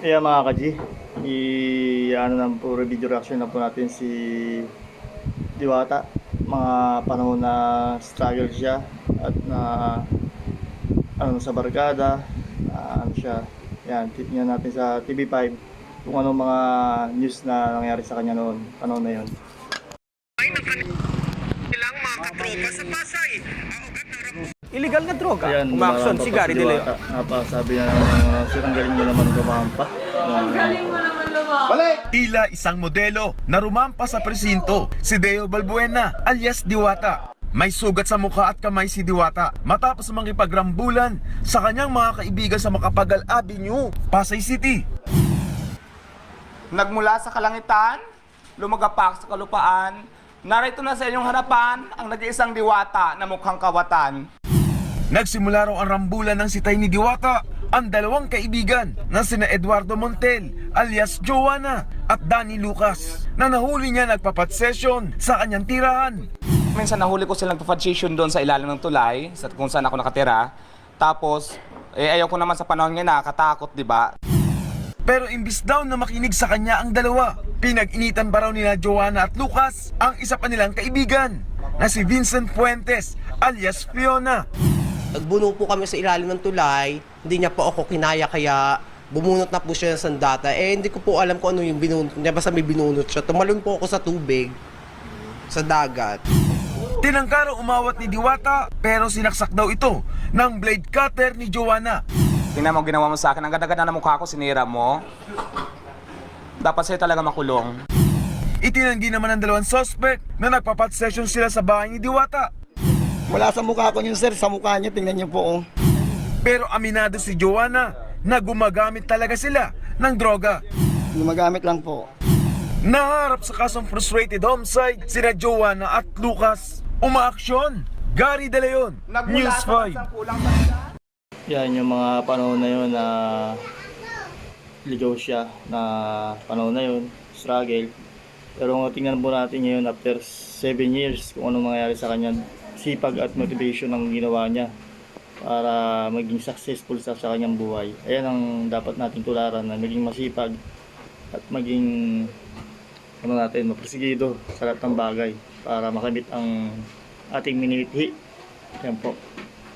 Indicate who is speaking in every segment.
Speaker 1: Kaya mga ka-G, ano na po, video reaction na po natin si Diwata. Mga panahon na struggle siya at na ano sa barkada, ano siya. Yan, tingnan natin sa TV5 kung anong mga news na nangyari sa kanya noon, panahon na yon.
Speaker 2: Ilang mga katropa sa Pasay.
Speaker 3: Illegal na droga.
Speaker 1: Ayan,
Speaker 3: Umaksyon si Gary De Leon.
Speaker 1: Napasabi na sir, ang galing mo naman gumampa.
Speaker 2: Tila isang modelo na rumampa sa presinto, si Deo Balbuena alias Diwata. May sugat sa mukha at kamay si Diwata matapos makipagrambulan sa kanyang mga kaibigan sa Macapagal Avenue, Pasay City.
Speaker 4: Nagmula sa kalangitan, lumagapak sa kalupaan, narito na sa inyong harapan ang nag-iisang diwata na mukhang kawatan.
Speaker 2: Nagsimula raw ang rambulan ng sitay ni Diwata ang dalawang kaibigan na sina Eduardo Montel alias Joanna at Danny Lucas na nahuli niya nagpapat session sa kanyang tirahan.
Speaker 4: Minsan nahuli ko silang session doon sa ilalim ng tulay, sa kung saan ako nakatira. Tapos, ayaw ko naman sa panahon niya nakakatakot, di ba?
Speaker 2: Pero imbis daw na makinig sa kanya ang dalawa, pinag-initan pa raw nila Joanna at Lucas ang isa pa nilang kaibigan na si Vincent Fuentes alias Fiona.
Speaker 5: Nagbuno po kami sa ilalim ng tulay, hindi niya po ako kinaya kaya bumunot na po siya ng sandata. Hindi ko po alam kung ano yung binunot niya, basta may binunot siya. Tumalon po ako sa tubig, sa dagat.
Speaker 2: Tinangka raw umawat ni Diwata pero sinaksak daw ito ng blade cutter ni Joanna.
Speaker 4: Tingnan mo ginawa mo sa akin, ang ganda-ganda na mukha ko, sinira mo. Dapat sa'yo talaga makulong.
Speaker 2: Itinanggi naman ng dalawang suspect na nagpapat session sila sa bahay ni Diwata.
Speaker 1: Wala sa mukha ko yun sir, sa mukha niya, tingnan niyo po. Oh.
Speaker 2: Pero aminado si Joanna na gumagamit talaga sila ng droga.
Speaker 1: Gumagamit lang po.
Speaker 2: Naharap sa kasong frustrated homicide sina Joanna at Lucas. Umaaksyon, Gary De Leon, News 5.
Speaker 1: Yan yung mga panahon na yun na ligaw siya na panahon na yun, struggle. Pero tingnan po natin ngayon after 7 years kung anong mangyayari sa kanya, sipag at motivation ang ginawa niya para maging successful sa kanyang buhay. Ayan ang dapat nating tularan, na maging masipag at maging maprosigido sa lahat ng bagay para makamit ang ating minilithi. Yan po.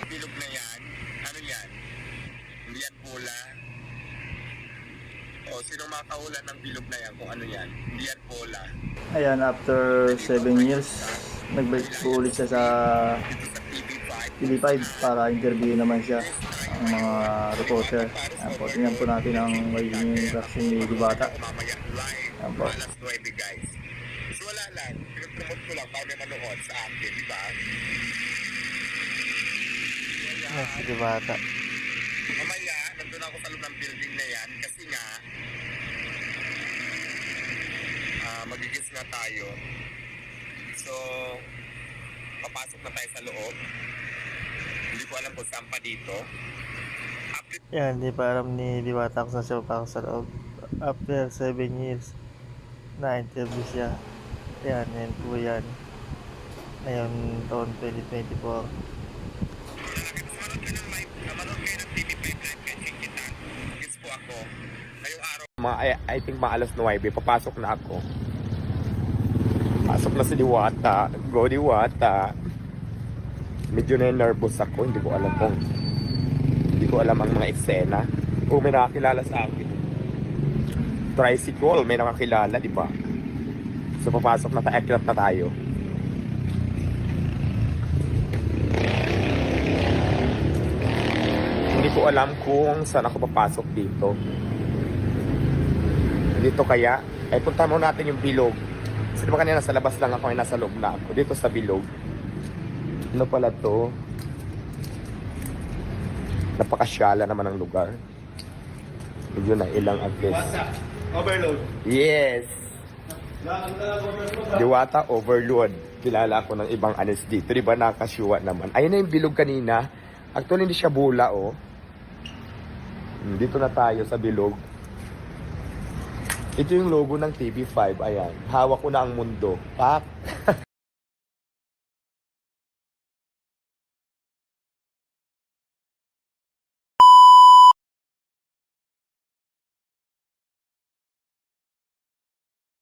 Speaker 6: Bilog na yan. Ano yan? Hindi yan bola. O, sinong makahula ng bilog na yan kung ano yan? Hindi yan bola.
Speaker 1: Ayan, after 7 years, nagbalik po ulit siya sa TV5 para interview naman siya ang mga reporter. Ayan po, tingnan po natin ang magiging reaction ni Diwata.
Speaker 6: Mamaya live,
Speaker 1: Ayan po.
Speaker 6: alas 9 guys. So wala lang. Pinag-promote ko lang para may manood sa akin, di ba?
Speaker 1: Si Diwata.
Speaker 6: Mamaya, nandun ako sa loob ng building na yan kasi nga magigis nga tayo. So, papasok na tayo sa loob. Hindi ko alam kung saan pa dito.
Speaker 1: Yan, hindi pa alam ni Diwata kung saan siya papasok sa loob. After 7 years, na-interview siya. Yan, yan po yan. Ngayon, taon 2024.
Speaker 6: Manood kayo ng TV5 live kay kita. Gets po ako. Ngayong araw,
Speaker 2: I think mga alas 9, papasok na ako. Pasok na si Diwata. Go Diwata. Medyo na-nervous ako. Hindi ko alam ang mga eksena. Kung may nakakilala sa akin. Tricycle, may nakakilala, di ba? So papasok na tayo, na tayo. Hindi ko alam kung saan ako papasok dito. Dito kaya, punta mo natin yung bilog. Kasi diba kanina nasa labas lang ako, ay nasa loob na ako. Dito sa bilog. Ano pala to? Napakasyala naman ang lugar. Medyo na ilang agres.
Speaker 1: Overload.
Speaker 2: Yes! Diwata overload. Kilala ko ng ibang anes dito. Diba nakashuwa naman. Ayun na yung bilog kanina. Actually hindi siya bula oh. Dito na tayo sa bilog. Ito yung logo ng TV5. Ayan. Hawak ko na ang mundo. Pak!